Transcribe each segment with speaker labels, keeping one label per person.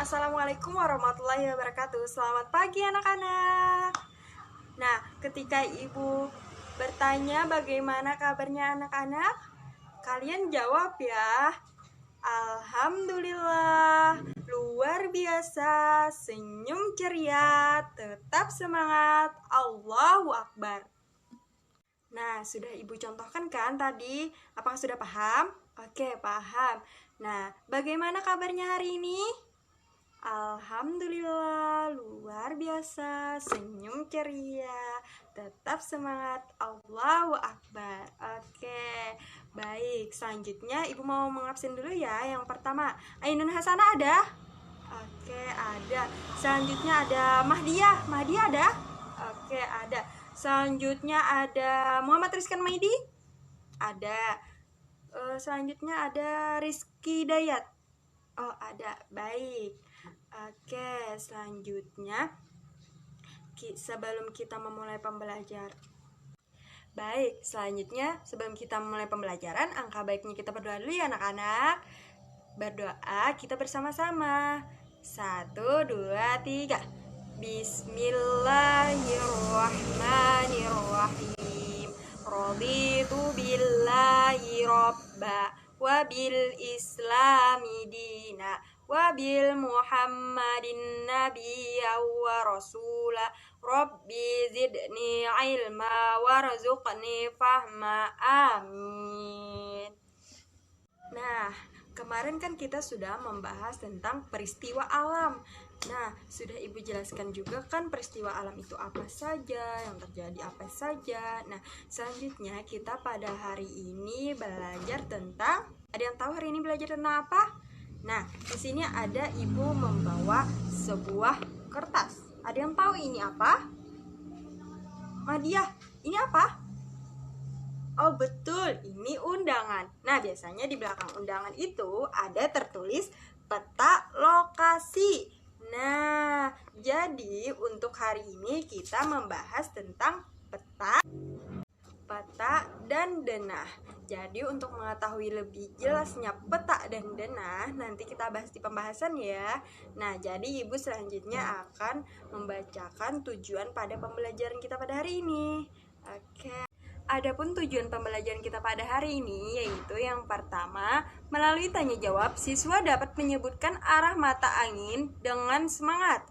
Speaker 1: Assalamualaikum warahmatullahi wabarakatuh. Selamat pagi anak-anak. Nah, ketika ibu bertanya bagaimana kabarnya anak-anak, kalian jawab ya. Alhamdulillah, luar biasa, senyum ceria, tetap semangat, Allahu Akbar. Nah, sudah ibu contohkan kan tadi? Apakah sudah paham? Oke, paham. Nah, bagaimana kabarnya hari ini? Alhamdulillah, luar biasa, senyum ceria, tetap semangat, Allahu Akbar. Oke, baik. Selanjutnya ibu mau mengabsen dulu ya. Yang pertama, Ainun Hasanah ada? Oke, ada. Selanjutnya ada Mahdiah. Mahdiah ada? Oke, ada. Selanjutnya ada Muhammad Rizkan Maidi? Ada. Selanjutnya ada Rizky Dayat. Oh, ada. Baik. Oke, selanjutnya sebelum kita memulai pembelajaran. Baik, selanjutnya sebelum kita memulai pembelajaran, angka baiknya kita berdoa dulu ya anak-anak. Berdoa kita bersama-sama. 1, 2, 3. Bismillahirrahmanirrahim. Raditu billahi robba wa bil islami dina wa bil muhammadin nabiyya wa rasula rabbi zidni ilma warzuqni fahma amin. Nah, kemarin kan kita sudah membahas tentang peristiwa alam. Nah, sudah ibu jelaskan juga kan peristiwa alam itu apa saja, yang terjadi apa saja. Nah, selanjutnya kita pada hari ini belajar tentang, ada yang tahu hari ini belajar tentang apa? Nah, di sini ada ibu membawa sebuah kertas. Ada yang tahu ini apa? Madiah, ini apa? Oh betul, ini undangan. Nah, biasanya di belakang undangan itu ada tertulis peta lokasi. Nah, jadi untuk hari ini kita membahas tentang peta dan denah. Jadi untuk mengetahui lebih jelasnya peta dan denah, nanti kita bahas di pembahasan ya. Nah, jadi ibu selanjutnya akan membacakan tujuan pada pembelajaran kita pada hari ini. Oke. Adapun tujuan pembelajaran kita pada hari ini yaitu yang pertama, melalui tanya jawab, siswa dapat menyebutkan arah mata angin dengan semangat.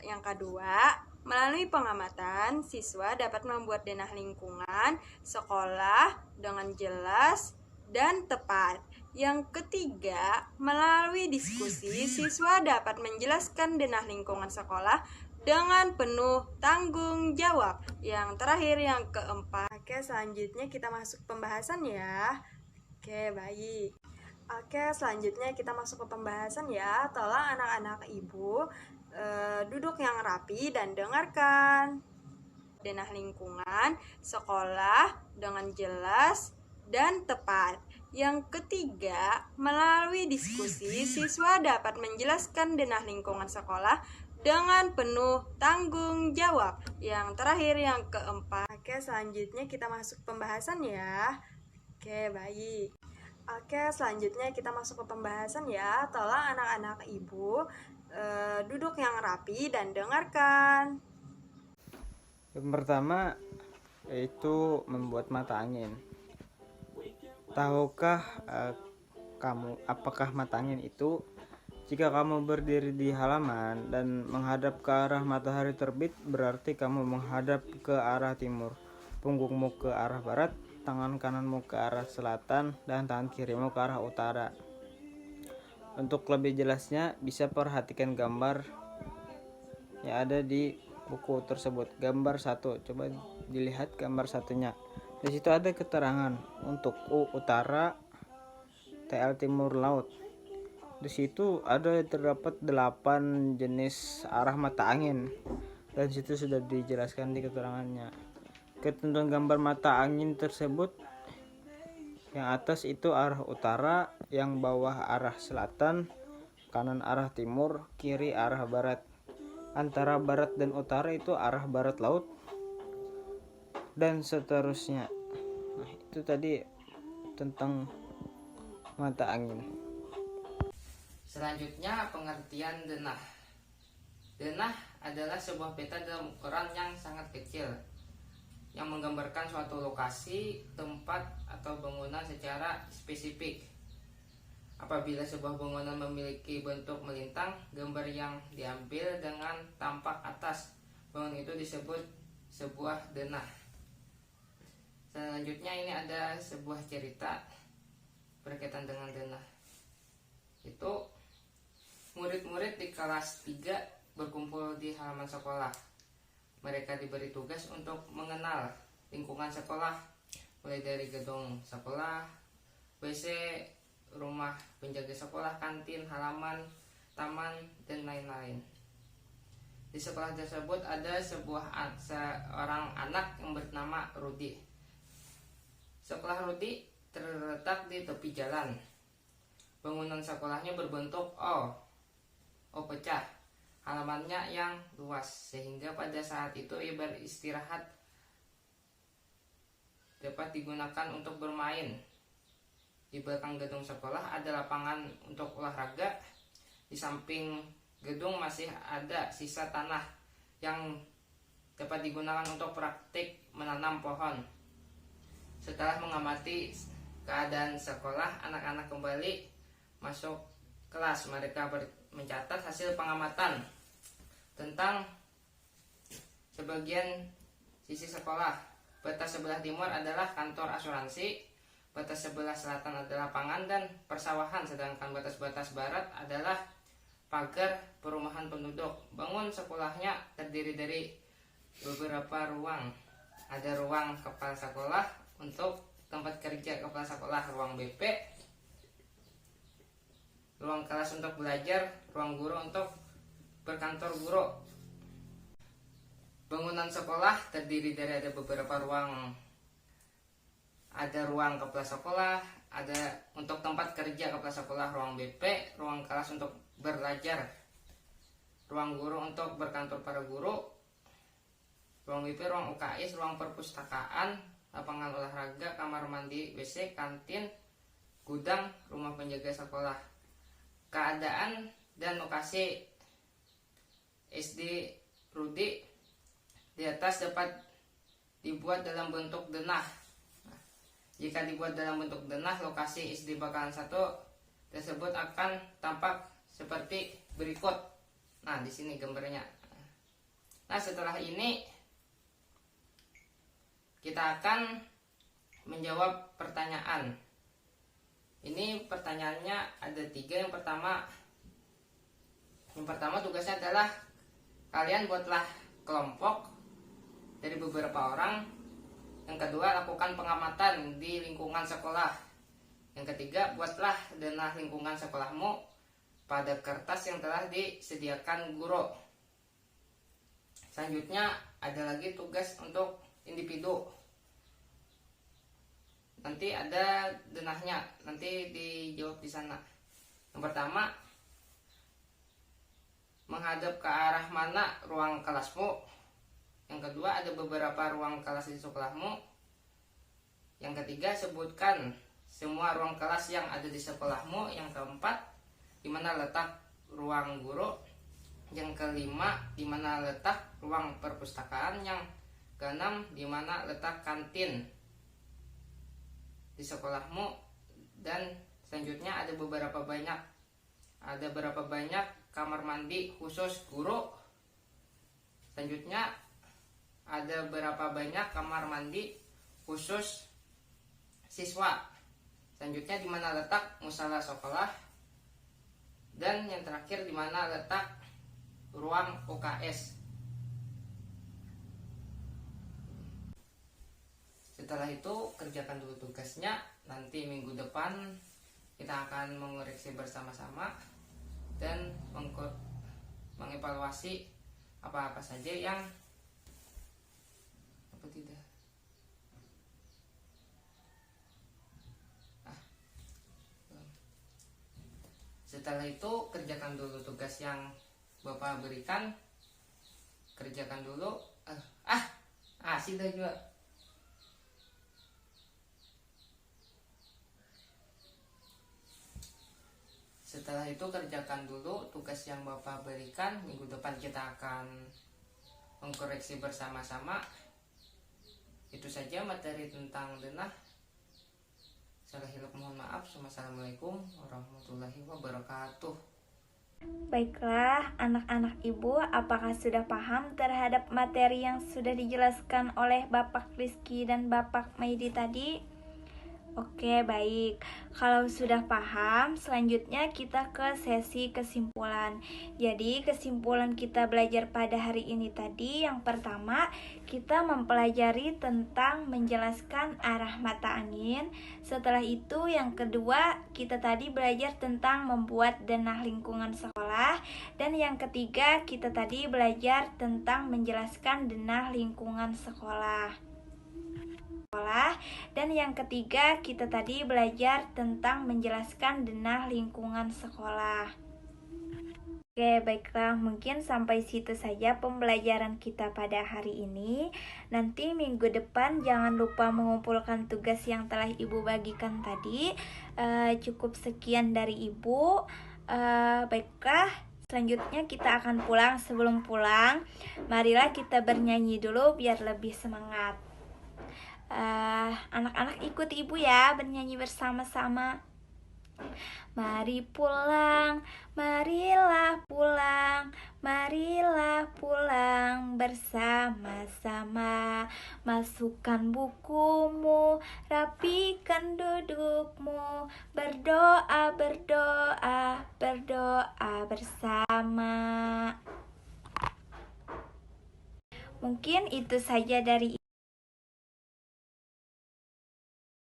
Speaker 1: Yang kedua, melalui pengamatan, siswa dapat membuat denah lingkungan sekolah dengan jelas dan tepat. Yang ketiga, melalui diskusi, siswa dapat menjelaskan denah lingkungan sekolah dengan penuh tanggung jawab. Yang terakhir, yang keempat. Oke, selanjutnya kita masuk pembahasan ya. Oke, baik. Oke, selanjutnya kita masuk ke pembahasan ya. Tolong anak-anak ibu duduk yang rapi dan dengarkan. Denah lingkungan sekolah dengan jelas dan tepat. Yang ketiga, melalui diskusi, siswa dapat menjelaskan denah lingkungan sekolah dengan penuh tanggung jawab. Yang terakhir, yang keempat. Oke, selanjutnya kita masuk pembahasan ya. Oke, baik. Oke, selanjutnya kita masuk ke pembahasan ya. Tolong anak-anak ibu duduk yang rapi dan dengarkan.
Speaker 2: Yang pertama yaitu membuat mata angin. Tahukah kamu apakah mata angin itu? Jika kamu berdiri di halaman dan menghadap ke arah matahari terbit, berarti kamu menghadap ke arah timur, punggungmu ke arah barat, tangan kananmu ke arah selatan, dan tangan kirimu ke arah utara. Untuk lebih jelasnya, bisa perhatikan gambar yang ada di buku tersebut. Gambar 1, coba dilihat gambar satunya. Di situ ada keterangan untuk U utara, TL timur laut. Di situ ada terdapat 8 jenis arah mata angin, dan situ sudah dijelaskan di keterangannya. Ketentuan gambar mata angin tersebut, yang atas itu arah utara, yang bawah arah selatan, kanan arah timur, kiri arah barat. Antara barat dan utara itu arah barat laut, dan seterusnya. Nah, itu tadi tentang mata angin.
Speaker 3: Selanjutnya pengertian denah. Denah adalah sebuah peta dalam ukuran yang sangat kecil yang menggambarkan suatu lokasi, tempat, atau bangunan secara spesifik. Apabila sebuah bangunan memiliki bentuk melintang, gambar yang diambil dengan tampak atas bangunan itu disebut sebuah denah. Selanjutnya ini ada sebuah cerita berkaitan dengan denah. Itu murid-murid di kelas 3 berkumpul di halaman sekolah. Mereka diberi tugas untuk mengenal lingkungan sekolah, mulai dari gedung sekolah, WC, rumah penjaga sekolah, kantin, halaman, taman, dan lain-lain. Di sekolah tersebut ada seorang anak yang bernama Rudi. Sekolah Rudi terletak di tepi jalan. Bangunan sekolahnya berbentuk O pecah. Halamannya yang luas sehingga pada saat itu ia beristirahat dapat digunakan untuk bermain. Di belakang gedung sekolah ada lapangan untuk olahraga. Di samping gedung masih ada sisa tanah yang dapat digunakan untuk praktik menanam pohon. Setelah mengamati keadaan sekolah, anak-anak kembali masuk kelas. Mereka mencatat hasil pengamatan tentang sebagian sisi sekolah. Batas sebelah timur adalah kantor asuransi, batas sebelah selatan adalah lapangan dan persawahan, sedangkan batas-batas barat adalah pagar perumahan penduduk. Bangun sekolahnya terdiri dari beberapa ruang. Ada ruang kepala sekolah untuk tempat kerja kepala sekolah, ruang BP, ruang kelas untuk belajar, ruang guru untuk berkantor guru. Bangunan sekolah terdiri dari ada beberapa ruang. Ada ruang kepala sekolah, ada untuk tempat kerja kepala sekolah, ruang BP, ruang kelas untuk belajar, ruang guru untuk berkantor para guru, ruang BP, ruang UKS, ruang perpustakaan, lapangan olahraga, kamar mandi, WC, kantin, gudang, rumah penjaga sekolah. Keadaan dan lokasi SD Rudi di atas dapat dibuat dalam bentuk denah. Jika dibuat dalam bentuk denah, lokasi SD Bakalan 1 tersebut akan tampak seperti berikut. Nah, di sini gambarnya. Nah, setelah ini kita akan menjawab pertanyaan. Ini pertanyaannya ada 3. Yang pertama tugasnya adalah kalian buatlah kelompok dari beberapa orang. Yang kedua, lakukan pengamatan di lingkungan sekolah. Yang ketiga, buatlah denah lingkungan sekolahmu pada kertas yang telah disediakan guru. Selanjutnya ada lagi tugas untuk individu. Nanti ada denahnya, nanti dijawab di sana. Yang pertama, menghadap ke arah mana ruang kelasmu. Yang kedua, ada beberapa ruang kelas di sekolahmu. Yang ketiga, sebutkan semua ruang kelas yang ada di sekolahmu. Yang keempat, di mana letak ruang guru. Yang kelima, di mana letak ruang perpustakaan. Yang keenam, di mana letak kantin di sekolahmu. Dan selanjutnya ada berapa banyak kamar mandi khusus guru. Selanjutnya ada berapa banyak kamar mandi khusus siswa. Selanjutnya di mana letak musala sekolah. Dan yang terakhir di mana letak ruang UKS. Setelah itu kerjakan dulu tugasnya. Nanti minggu depan kita akan mengoreksi bersama-sama dan mengevaluasi apa-apa saja yang tidak. Setelah itu kerjakan dulu tugas yang Bapak berikan. Kerjakan dulu. Sudah juga. Setelah itu kerjakan dulu tugas yang Bapak berikan. Minggu depan kita akan mengkoreksi bersama-sama. Itu saja materi tentang denah. Salah hilap mohon maaf. Wassalamualaikum warahmatullahi wabarakatuh.
Speaker 4: Baiklah, anak-anak ibu, apakah sudah paham terhadap materi yang sudah dijelaskan oleh Bapak Rizky dan Bapak Maidi tadi? Oke, baik. Kalau sudah paham, selanjutnya kita ke sesi kesimpulan. Jadi, kesimpulan kita belajar pada hari ini tadi, yang pertama, kita mempelajari tentang menjelaskan arah mata angin. Setelah itu, yang kedua, kita tadi belajar tentang membuat denah lingkungan sekolah. Dan yang ketiga, kita tadi belajar tentang menjelaskan denah lingkungan sekolah. Dan yang ketiga, kita tadi belajar tentang menjelaskan denah lingkungan sekolah. Oke, baiklah, mungkin sampai situ saja pembelajaran kita pada hari ini. Nanti minggu depan jangan lupa mengumpulkan tugas yang telah Ibu bagikan tadi. Cukup sekian dari Ibu. Baiklah, selanjutnya kita akan pulang. Sebelum pulang, marilah kita bernyanyi dulu biar lebih semangat. Anak-anak ikut ibu ya, bernyanyi bersama-sama. Mari pulang, marilah pulang, marilah pulang bersama-sama. Masukkan bukumu, rapikan dudukmu, berdoa, berdoa, berdoa bersama. Mungkin itu saja dari